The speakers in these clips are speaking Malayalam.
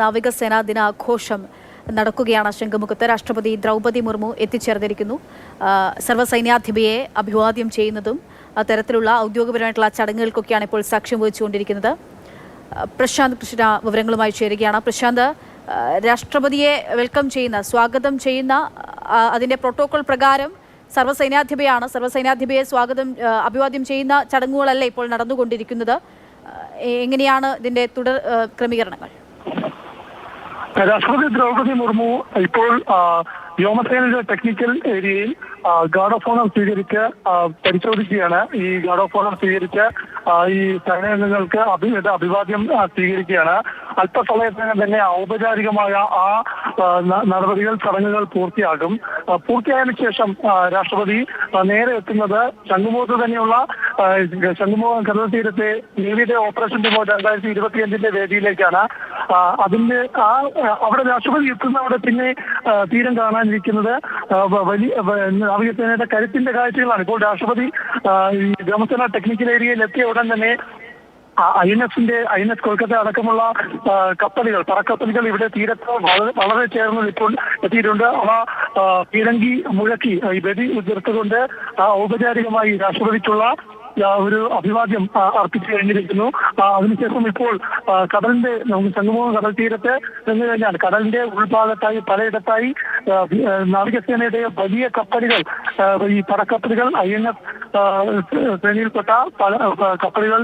നാവികസേനാ ദിനാഘോഷം നടക്കുകയാണ്. ശംഖുമുഖത്ത് രാഷ്ട്രപതി ദ്രൗപദി മുർമു എത്തിച്ചേർന്നിരിക്കുന്നു. സർവ്വസൈന്യാധിപയെ അഭിവാദ്യം ചെയ്യുന്നതും അത്തരത്തിലുള്ള ഔദ്യോഗികപരമായിട്ടുള്ള ചടങ്ങുകൾക്കൊക്കെയാണ് ഇപ്പോൾ സാക്ഷ്യം വഹിച്ചുകൊണ്ടിരിക്കുന്നത്. പ്രശാന്ത് കൃഷ്ണ വിവരങ്ങളുമായി ചേരുകയാണ്. പ്രശാന്ത്, രാഷ്ട്രപതിയെ വെൽക്കം ചെയ്യുന്ന, സ്വാഗതം ചെയ്യുന്ന അതിൻ്റെ പ്രോട്ടോകോൾ പ്രകാരം സർവ്വസൈന്യാധിപയെ അഭിവാദ്യം ചെയ്യുന്ന ചടങ്ങുകളല്ല ഇപ്പോൾ നടന്നുകൊണ്ടിരിക്കുന്നത്. എങ്ങനെയാണ് ഇതിന്റെ തുടർ ക്രമീകരണങ്ങൾ? രാഷ്ട്രപതി ദ്രൗപദി മുർമു ഇപ്പോൾ വ്യോമസേനയുടെ ടെക്നിക്കൽ ഏരിയയിൽ ഗാർഡ് ഓഫ് ഓണർ സ്വീകരിച്ച് പരിശോധിക്കുകയാണ്. ഈ ഗാർഡ് ഓഫ് ഓണർ സ്വീകരിച്ച് ഈ സൈനികങ്ങൾക്ക് അഭിവാദ്യം സ്വീകരിക്കുകയാണ്. അല്പസമയത്തിന് തന്നെ ഔപചാരികമായ ആ നടപടികൾ, ചടങ്ങുകൾ പൂർത്തിയാകും. പൂർത്തിയായതിനു ശേഷം രാഷ്ട്രപതി നേരെ എത്തുന്നത് ശംഖുമുഖത്ത് തന്നെയുള്ള ശംഖുമുഖം കടൽ തീരത്തെ നേവിയുടെ ഓപ്പറേഷൻ ഡിമോ 2025 വേദിയിലേക്കാണ്. അതിന്റെ അവിടെ രാഷ്ട്രപതി എത്തുന്നവിടെ പിന്നെ തീരം കാണാനിരിക്കുന്നത് വലിയ നാവികസേനയുടെ കരുത്തിന്റെ കാഴ്ചകളാണ്. ഇപ്പോൾ രാഷ്ട്രപതി ഈ വ്യോമസേന ടെക്നിക്കൽ ഏരിയയിൽ എത്തിയ ഉടൻ തന്നെ INS കൊൽക്കത്ത അടക്കമുള്ള കപ്പലുകൾ, പറക്കപ്പലുകൾ ഇവിടെ തീരത്ത് വളരെ ചേർന്ന് ഇപ്പോൾ എത്തിയിട്ടുണ്ട്. അവ പീരങ്കി മുഴക്കി വെടി ഉതിർത്തുകൊണ്ട് ഔപചാരികമായി രാഷ്ട്രപതിക്കുള്ള ഒരു അഭിവാദ്യം അർപ്പിച്ചു കഴിഞ്ഞിരിക്കുന്നു. അതിനുശേഷം ഇപ്പോൾ കടലിന്റെ ശംഖുമുഖം കടൽ തീരത്ത് നിന്ന് കഴിഞ്ഞാൽ കടലിന്റെ ഉൾഭാഗത്തായി പലയിടത്തായി നാവികസേനയുടെ വലിയ കപ്പലുകൾ, ഈ പടക്കപ്പലുകൾ, INS ശ്രേണിയിൽപ്പെട്ട പല കപ്പലുകൾ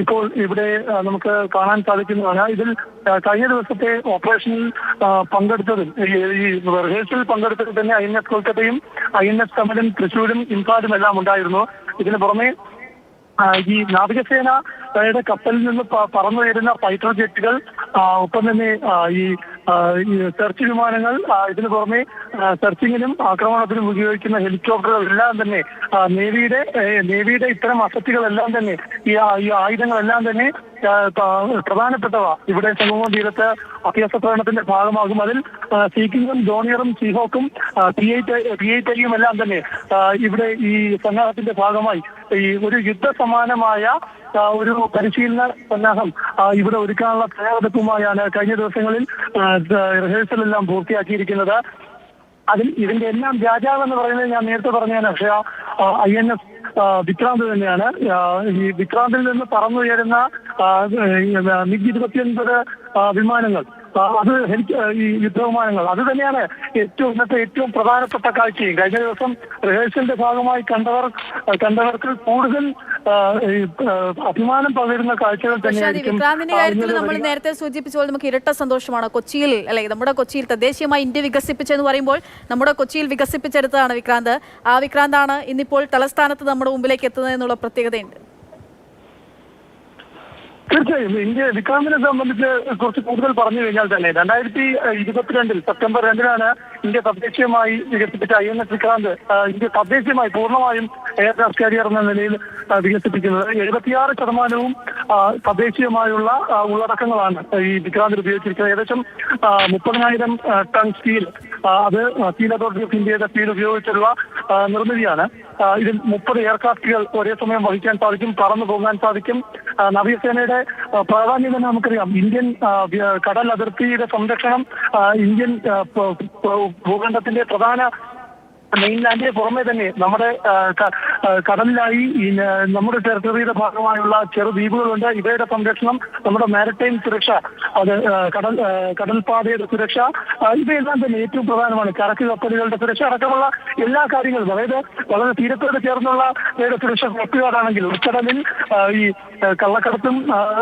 ഇപ്പോൾ ഇവിടെ നമുക്ക് കാണാൻ സാധിക്കുന്നതാണ്. ഇതിൽ കഴിഞ്ഞ ദിവസത്തെ ഓപ്പറേഷനിൽ പങ്കെടുത്തതും ഈ റിഹേഴ്സലിൽ പങ്കെടുത്തതിൽ തന്നെ INS കൊൽക്കത്തയും INS കമലും തൃശ്ശൂരും ഇംഫാലും എല്ലാം ഉണ്ടായിരുന്നു. ഇതിന് പുറമെ ഈ നാവികസേനയുടെ കപ്പലിൽ നിന്ന് പറന്നുയരുന്ന ഫൈറ്റർ ജെറ്റുകൾ, ഒപ്പം തന്നെ ഈ സെർച്ച് വിമാനങ്ങൾ, ഇതിനു പുറമെ സെർച്ചിങ്ങിനും ആക്രമണത്തിനും ഉപയോഗിക്കുന്ന ഹെലികോപ്റ്ററുകൾ എല്ലാം തന്നെ നേവിയുടെ ഇത്തരം അസറ്റുകളെല്ലാം തന്നെ ഈ ആയുധങ്ങളെല്ലാം തന്നെ പ്രധാനപ്പെട്ടവ ഇവിടെ ശംഖുമുഖം തീരത്ത് അഭ്യാസ പ്രകടനത്തിന്റെ ഭാഗമാകും. അതിൽ സീക്കിങ്ങും ഡോണിയറും സീഹോക്കും P8 എല്ലാം തന്നെ ഇവിടെ ഈ സന്നാഹത്തിന്റെ ഭാഗമായി ഈ ഒരു യുദ്ധസമാനമായ ഒരു പരിശീലന സന്നാഹം ഇവിടെ ഒരുക്കാനുള്ള തയ്യാറെടുപ്പുമായാണ് കഴിഞ്ഞ ദിവസങ്ങളിൽ റിഹേഴ്സലെല്ലാം പൂർത്തിയാക്കിയിരിക്കുന്നത്. ഇതിന്റെ എല്ലാം രാജാവ് എന്ന് പറയുന്നത് ഞാൻ നേരത്തെ പറഞ്ഞതാണ്. പക്ഷേ INS വിക്രാന്ത് തന്നെയാണ്. ഈ വിക്രാന്തിൽ നിന്ന് പറന്നുയരുന്ന MiG-29 വിമാനങ്ങൾ, അത് ഈ യുദ്ധവിമാനങ്ങൾ, അത് തന്നെയാണ് ഏറ്റവും പ്രധാനപ്പെട്ട കാഴ്ചയും. കഴിഞ്ഞ ദിവസം റിഹേഴ്സലിന്റെ ഭാഗമായി കണ്ടവർക്ക് കൂടുതൽ അഭിമാനം പകരുന്ന കാഴ്ചകൾ തന്നെയായിരിക്കും. വിക്രാന്തിന്റെ കാര്യത്തിൽ നമ്മൾ നേരത്തെ സൂചിപ്പിച്ചപ്പോൾ നമുക്ക് ഇരട്ട സന്തോഷമാണ്. കൊച്ചിയിൽ, അല്ലെ, നമ്മുടെ കൊച്ചിയിൽ തദ്ദേശീയമായി ഇന്ത്യ വികസിപ്പിച്ചെന്ന് പറയുമ്പോൾ നമ്മുടെ കൊച്ചിയിൽ വികസിപ്പിച്ചെടുത്തതാണ് വിക്രാന്ത്. ആ വിക്രാന്താണ് ഇന്നിപ്പോൾ തലസ്ഥാനത്ത് നമ്മുടെ മുമ്പിലേക്ക് എത്തുന്നത് എന്നുള്ള പ്രത്യേകതയുണ്ട്. തീർച്ചയായും വിക്രാന്തിനെ സംബന്ധിച്ച് കുറച്ച് കൂടുതൽ പറഞ്ഞു കഴിഞ്ഞാൽ തന്നെ 2022 സെപ്റ്റംബർ 2 ഇന്ത്യ തദ്ദേശീയമായി വികസിപ്പിച്ച INS വിക്രാന്ത് ഇന്ത്യ തദ്ദേശീയമായി പൂർണ്ണമായും എയർക്രാഫ്റ്റ് കാരിയർ എന്ന നിലയിൽ വികസിപ്പിക്കുന്നത്. 76% തദ്ദേശീയമായുള്ള ഉള്ളടക്കങ്ങളാണ് ഈ വിക്രാന്തിൽ ഉപയോഗിച്ചിരിക്കുന്നത്. ഏകദേശം 30,000 ടൺ സ്റ്റീൽ, അത് സ്റ്റീൽ അതോറിറ്റി ഓഫ് ഇന്ത്യയുടെ സ്റ്റീൽ ഉപയോഗിച്ചുള്ള നിർമ്മിതിയാണ്. ഇതിൽ 30 എയർക്രാഫ്റ്റുകൾ ഒരേ സമയം വഹിക്കാൻ സാധിക്കും, പറന്നു പോകാൻ സാധിക്കും. നാവികസേനയുടെ പ്രാധാന്യം തന്നെ നമുക്കറിയാം. ഇന്ത്യൻ കടൽ അതിർത്തിയുടെ സംരക്ഷണം, ഇന്ത്യൻ ഭൂഖണ്ഡത്തിന്റെ പ്രധാന മെയിൻലാൻഡിന് പുറമെ തന്നെ നമ്മുടെ കടലിലായി നമ്മുടെ ടെറിട്ടറിയുടെ ഭാഗമായുള്ള ചെറു ദ്വീപുകളുണ്ട്. ഇവയുടെ സംരക്ഷണം, നമ്മുടെ മാരിടൈം സുരക്ഷ, അത് കടൽപാതയുടെ സുരക്ഷ, ഇവയെല്ലാം തന്നെ ഏറ്റവും പ്രധാനമാണ്. ചരക്ക് കപ്പലുകളുടെ സുരക്ഷ അടക്കമുള്ള എല്ലാ കാര്യങ്ങളും, അതായത് വളരെ തീരത്തോട് ചേർന്നുള്ള സുരക്ഷ കോസ്റ്റ്ഗാർഡാണെങ്കിൽ ഉൾക്കടലിൽ ഈ കള്ളക്കടത്തും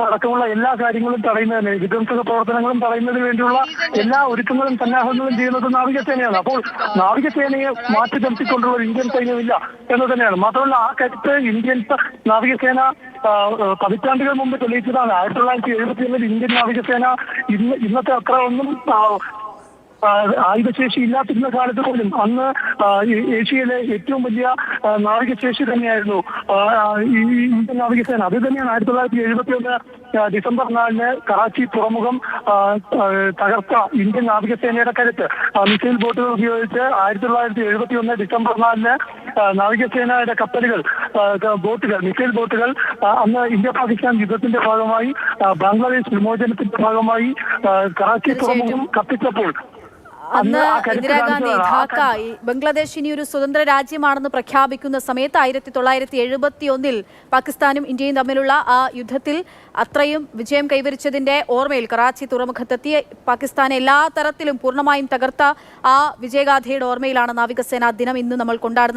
അടക്കമുള്ള എല്ലാ കാര്യങ്ങളും തടയുന്നതിന്, വിധ്വംസക പ്രവർത്തനങ്ങളും തടയുന്നതിന് വേണ്ടിയുള്ള എല്ലാ ഒരുക്കങ്ങളും സന്നാഹങ്ങളും ചെയ്യുന്നത് നാവികസേനയാണ്. അപ്പോൾ നാവികസേനയെ മാറ്റി നിർത്തിക്കൊണ്ടുള്ള ഇന്ത്യൻ സൈന്യമില്ല എന്ന് തന്നെയാണ്. മാത്രമല്ല, ആ കരുത്ത് ഇന്ത്യൻ നാവികസേന പതിറ്റാണ്ടുകൾ മുമ്പ് തെളിയിച്ചതാണ്. 1971 ഇന്ത്യൻ നാവികസേന ഇന്നത്തെ അത്ര ഒന്നും ആയുധശേഷി ഇല്ലാത്തിരുന്ന കാലത്ത് പോലും അന്ന് ഏഷ്യയിലെ ഏറ്റവും വലിയ നാവികശേഷി തന്നെയായിരുന്നു ഈ ഇന്ത്യൻ നാവികസേന. അത് തന്നെയാണ് 1971 ഡിസംബർ 4 കറാച്ചി തുറമുഖം തകർത്ത ഇന്ത്യൻ നാവികസേനയുടെ കരുത്ത്. മിസൈൽ ബോട്ടുകൾ ഉപയോഗിച്ച് 1971 ഡിസംബർ 4 നാവികസേനയുടെ കപ്പലുകൾ ബോട്ടുകൾ, മിസൈൽ ബോട്ടുകൾ അന്ന് ഇന്ത്യ പാകിസ്ഥാൻ യുദ്ധത്തിന്റെ ഭാഗമായി ബംഗ്ലാദേശ് വിമോചനത്തിന്റെ ഭാഗമായി കറാച്ചി തുറമുഖം കത്തിച്ചപ്പോൾ അന്ന് ഇന്ദിരാഗാന്ധി ധാക്ക ബംഗ്ലാദേശ് ഇനി ഒരു സ്വതന്ത്ര രാജ്യമാണെന്ന് പ്രഖ്യാപിക്കുന്ന സമയത്ത് 1971 പാകിസ്ഥാനും ഇന്ത്യയും തമ്മിലുള്ള ആ യുദ്ധത്തിൽ അത്രയും വിജയം കൈവരിച്ചതിന്റെ ഓർമ്മയിൽ കറാച്ചി തുറമുഖത്തെത്തി പാകിസ്ഥാനെ എല്ലാ തരത്തിലും പൂർണ്ണമായും തകർത്ത ആ വിജയഗാഥയുടെ ഓർമ്മയിലാണ് നാവികസേനാ ദിനം ഇന്ന് നമ്മൾ കൊണ്ടാടുന്നത്.